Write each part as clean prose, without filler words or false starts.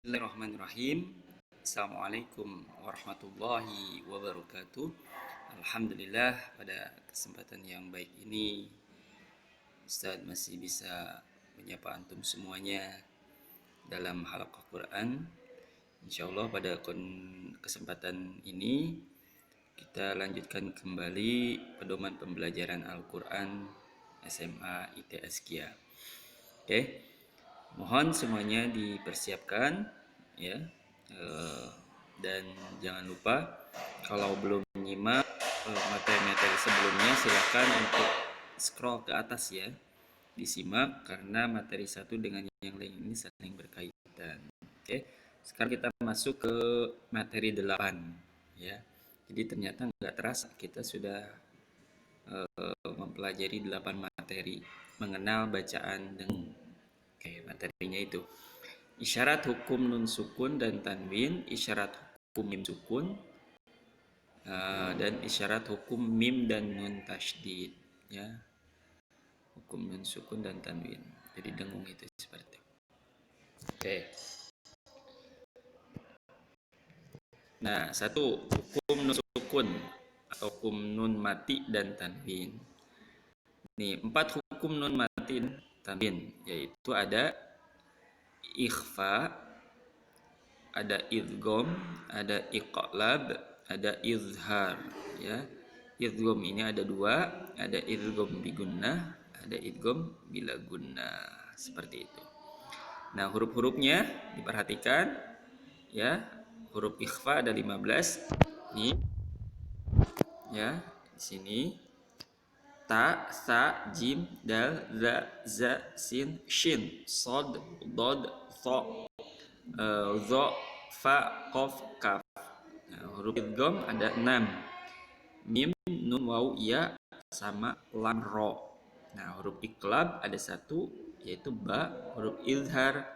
Bismillahirrahmanirrahim. Assalamualaikum warahmatullahi wabarakatuh. Alhamdulillah, pada kesempatan yang baik ini Ustadz masih bisa menyapa antum semuanya dalam halaqah Quran. Insyaallah pada kesempatan ini kita lanjutkan kembali pedoman pembelajaran Al-Quran SMA ITS Kia. Oke. Mohon semuanya dipersiapkan ya, dan jangan lupa kalau belum menyimak materi-materi sebelumnya silahkan untuk scroll ke atas ya, disimak karena materi satu dengan yang lain ini saling berkaitan. Oke, sekarang kita masuk ke materi 8 ya. Jadi ternyata nggak terasa kita sudah mempelajari 8 materi mengenal bacaan dengan materinya itu isyarat hukum nun sukun dan tanwin, isyarat hukum mim sukun, dan isyarat hukum mim dan nun tasydid ya, hukum nun sukun dan tanwin. Jadi dengung itu seperti itu. Oke. Nah, satu hukum nun sukun atau hukum nun mati dan tanwin. Nih 4 hukum nun mati dan tanwin, yaitu ada ikhfa, ada idgham, ada iqlab, ada izhar ya. Idgham ini ada 2, ada idgham bi gunnah, ada idgham bila gunnah, seperti itu. Nah, huruf-hurufnya diperhatikan ya. Huruf ikhfa ada 15 nih ya, di sini ta, sa, jim, dal, za, sin, shin, sod, dod, tha, dha, fa, qaf, kaf. Nah, huruf idgham ada 6. Mim, nun, waw, ya sama lam, ro. Nah, huruf iqlab ada 1 yaitu ba. Huruf izhar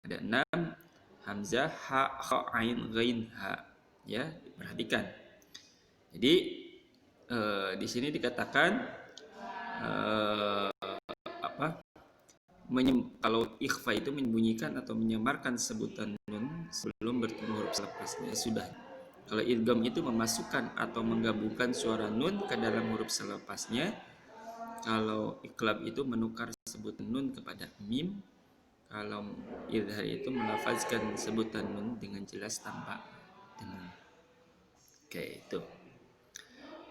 ada 6. Hamzah, ha, kha, ain, ghain, ha. Ya, perhatikan. Jadi di sini dikatakan kalau ikhfa itu menyembunyikan atau menyamarkan sebutan nun sebelum bertemu huruf selepasnya sudah. Kalau idgham itu memasukkan atau menggabungkan suara nun ke dalam huruf selepasnya. Kalau iqlab itu menukar sebutan nun kepada mim. Kalau izhar itu melafazkan sebutan nun dengan jelas tanpa dengung. Oke, itu.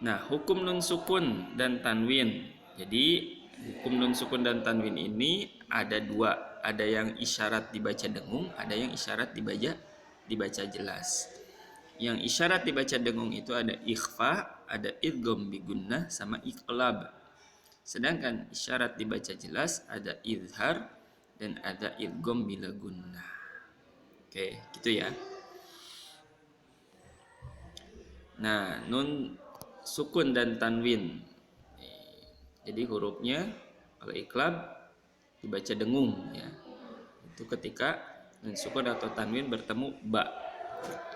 Nah, hukum nun sukun dan tanwin. Jadi hukum nun sukun dan tanwin ini ada 2. Ada yang isyarat dibaca dengung, ada yang isyarat dibaca jelas. Yang isyarat dibaca dengung itu ada ikhfa, ada idgham bi gunnah, sama iqlab. Sedangkan isyarat dibaca jelas ada izhar dan ada idgham bila gunnah. Oke, gitu ya. Nah, nun sukun dan tanwin. Jadi hurufnya kalau iqlab dibaca dengung ya. Itu ketika nun sukun atau tanwin bertemu ba.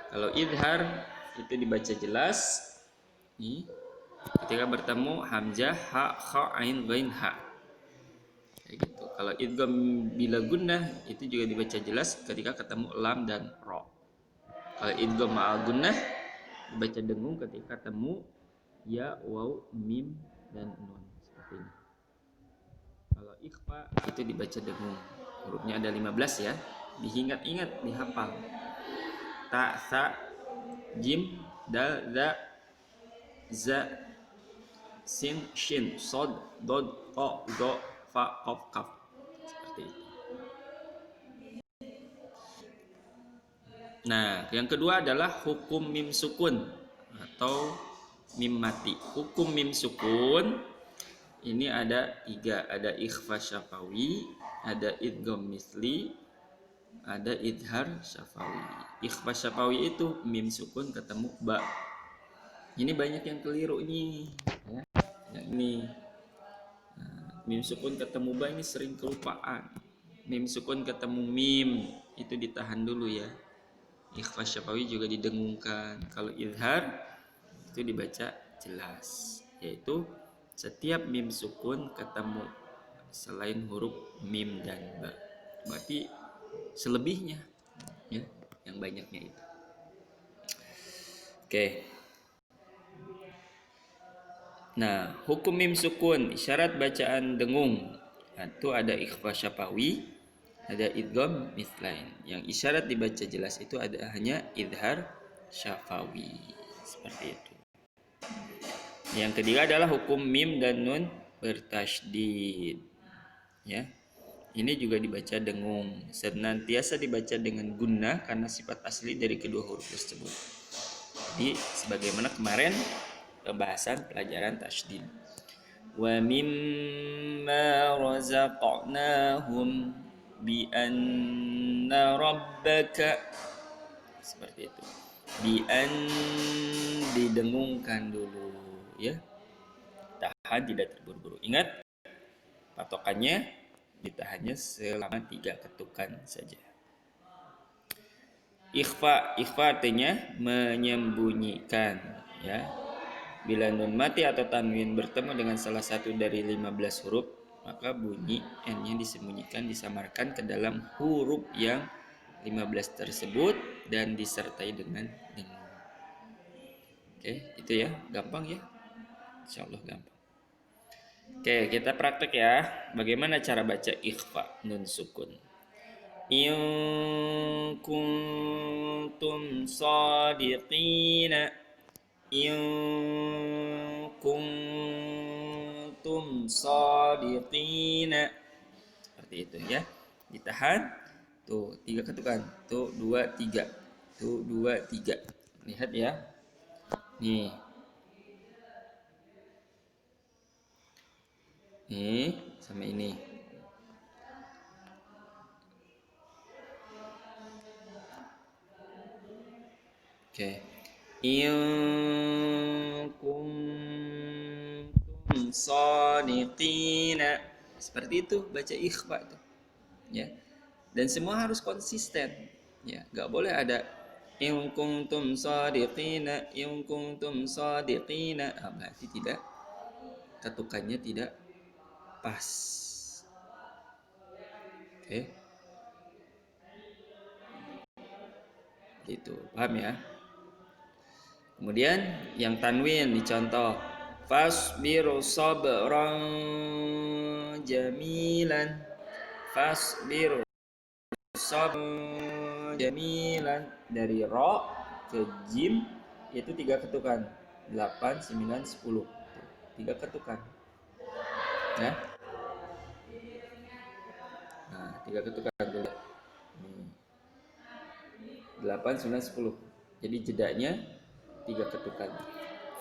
Kalau izhar itu dibaca jelas nih, ketika bertemu hamzah, ha, kha, ain, ghain, ha. Kayak gitu. Kalau idgham bila gunnah itu juga dibaca jelas ketika ketemu lam dan ro. Kalau idgham ma'al gunnah dibaca dengung ketika ketemu ya, waw, mim dan nun, seperti ini. Kalau ikhfa itu dibaca dengung. Hurufnya ada 15 ya. Diingat-ingat, dihafal. Ta, sa, jim, dal, za, sin, shin, sod, dod, qa, dha, fa, qaf, kaf. Seperti itu. Nah, yang kedua adalah hukum mim sukun atau mim mati. Hukum mim sukun ini ada 3. Ada ikhfa syafawi, ada idgham misli, ada idhar syafawi. Ikhfa syafawi itu mim sukun ketemu ba. Ini banyak yang keliru ini ya. Yang ini mim sukun ketemu ba ini sering kelupaan. Mim sukun ketemu mim itu ditahan dulu ya. Ikhfa syafawi juga didengungkan. Kalau izhar itu dibaca jelas, yaitu setiap mim sukun ketemu selain huruf mim dan ba. Berarti selebihnya ya. yang banyaknya itu. Oke. Nah, hukum mim sukun, isyarat bacaan dengung. Nah, itu ada ikhfa syafawi, ada idgham mithlain. Yang isyarat dibaca jelas itu ada hanya idhar syafawi. Seperti itu. Yang ketiga adalah hukum mim dan nun bertasydid. Ya. Ini juga dibaca dengung, senantiasa dibaca dengan gunnah karena sifat asli dari kedua huruf tersebut. Jadi sebagaimana kemarin pembahasan pelajaran tasydid. Wa mimma razaqnahum bi anna rabbaka, seperti itu. Bi an didengungkan dulu, ya. Tahan, tidak terburu-buru. Ingat patokannya ditahannya selama 3 ketukan saja. Ikhfa artinya menyembunyikan, ya. Bila nun mati atau tanwin bertemu dengan salah satu dari 15 huruf, maka bunyi n-nya disembunyikan, disamarkan ke dalam huruf yang 15 tersebut dan disertai dengan dengung. Oke, itu ya, gampang ya. Insyaallah gampang. Oke, kita praktek ya. Bagaimana cara baca ikhfa nun sukun? In kuntum sadiqina, in kuntum sadiqina, seperti itu ya. Ditahan. Tuh 3 ketukan. Tuh 2 3. Tuh 2 3. Lihat ya. Nih. Nih sama ini. Oke. In kuntum shadiqina. Seperti itu baca ikhfa tuh. Ya. Dan semua harus konsisten. Ya, enggak boleh ada in kuntum shadiqina, in kuntum shadiqina. Berarti tidak, ketukannya tidak pas. Oke. Gitu. Paham ya? Kemudian yang tanwin dicontoh, fasbiru sabran jamilan, fasbiru sabran jamilan. Dari ro ke jim itu 3 ketukan, 8 9 10, 3 ketukan ya. Nah 3 ketukan dulu, 8 9 10, jadi jedanya 3 ketukan.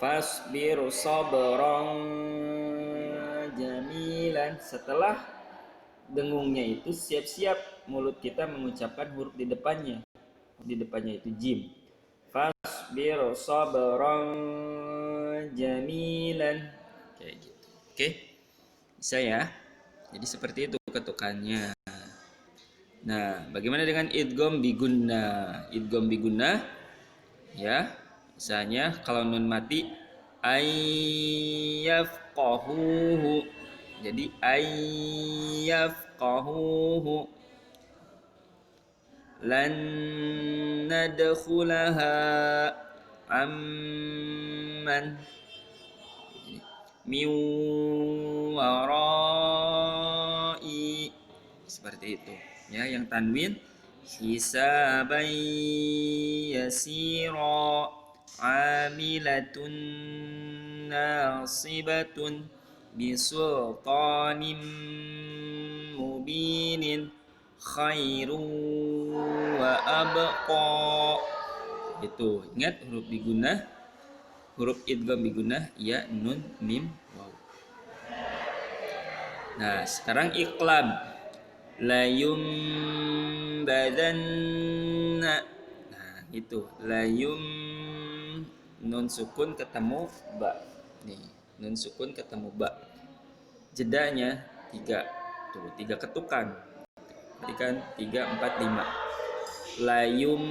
Fasbiru sabran jamilan. Setelah dengungnya itu siap-siap mulut kita mengucapkan huruf di depannya. Di depannya itu jim. Fasbiru sabran jamilan. Kayak gitu. Oke. Bisa ya? Jadi seperti itu ketukannya. Nah, bagaimana dengan idgham bi gunnah? Idgham bi gunnah ya. Misalnya kalau nun mati ayyafqahuhu. Jadi ayyafqahuhu. Lan nadkhulaha amman min warai. Seperti itu ya. Yang tanwin hisaban yasira, amilatun nasibatun bisultanin mubinin khairu wa abqa. Itu ingat huruf bigunnah, huruf idgham bigunnah ya, nun mim waw. Nah sekarang iqlab, layum badanna. Nah itu layum, nun sukun ketemu ba. Nih nun sukun ketemu ba, jedanya 3. Tuh 3 ketukan. Tadi kan 3 4 5. Layum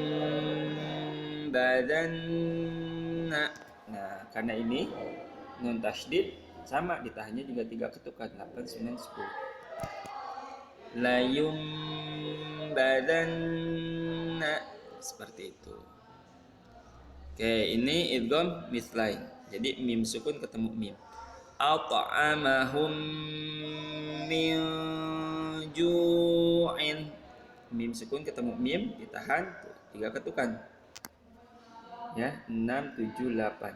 badanna. Nah karena ini nun tasydid sama, ditahannya juga 3 ketukan, 8 9 10. Layum badanna. seperti itu. Oke, ini idgham mithlain. Jadi mim sukun ketemu mim. At'amahum min ju'in. Mim sukun ketemu mim ditahan, 3 ketukan. Ya, 6 7 8.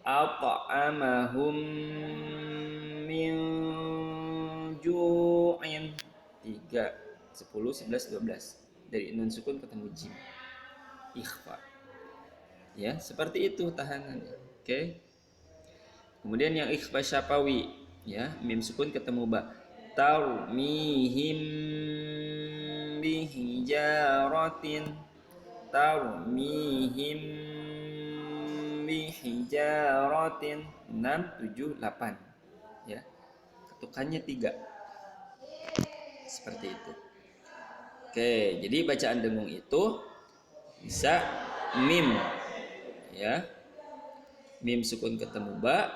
At'amahum min ju'in. 3 10 11 12. Dari nun sukun ketemu jim. Ikhfa. Ya, seperti itu tahanannya. Oke. Kemudian yang ikhfa syafawi, ya, mim sukun ketemu ba. Tarmihim bihijaratin. Tarmihim bihijaratin. 6 7 8. Ya. Ketukannya 3. Seperti itu. Oke, jadi bacaan dengung itu bisa mim, ya, mim sukun ketemu ba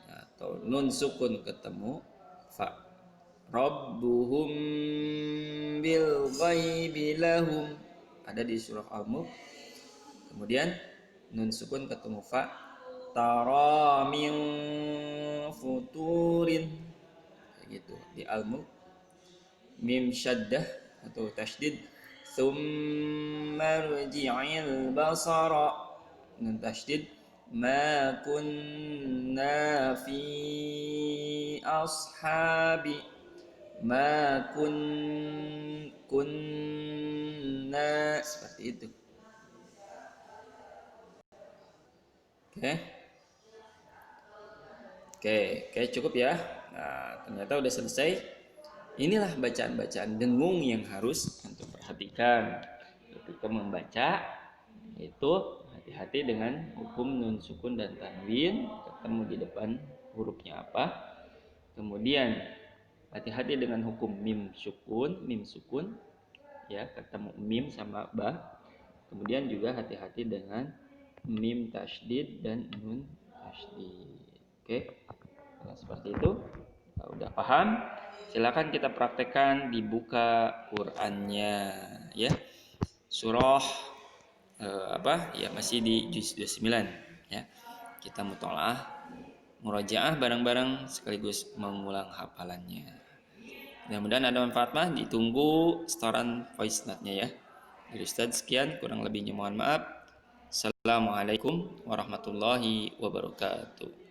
atau nun sukun ketemu fa. Rabbuhum bil ghaibi lahum, ada di surah Al-Mulk. Kemudian nun sukun ketemu fa. Tara min futurin, gitu di Al-Mulk. Mim syaddah atau tasydid, tsumma rji'il basara, nun tasydid, ma kunna fi ashabi, ma kunna, seperti itu. Oke, cukup ya. Nah, ternyata udah selesai. Inilah bacaan-bacaan dengung yang harus antum perhatikan ketika membaca. Itu hati-hati dengan hukum nun sukun dan tanwin, ketemu di depan hurufnya apa. Kemudian hati-hati dengan hukum mim sukun, ya, ketemu mim sama ba. Kemudian juga hati-hati dengan mim tasydid dan nun tasydid. Oke. Nah, seperti itu. Nah, udah paham? Silakan kita praktekkan, dibuka Qur'annya, ya. Surah ya masih di juz 29, ya. Kita mutolaah, murajaah bareng-bareng sekaligus mengulang hafalannya. Mudah-mudahan ada manfaatnya. Ditunggu setoran voice note-nya, ya. Dari Ustaz sekian, kurang lebihnya mohon maaf. Assalamualaikum warahmatullahi wabarakatuh.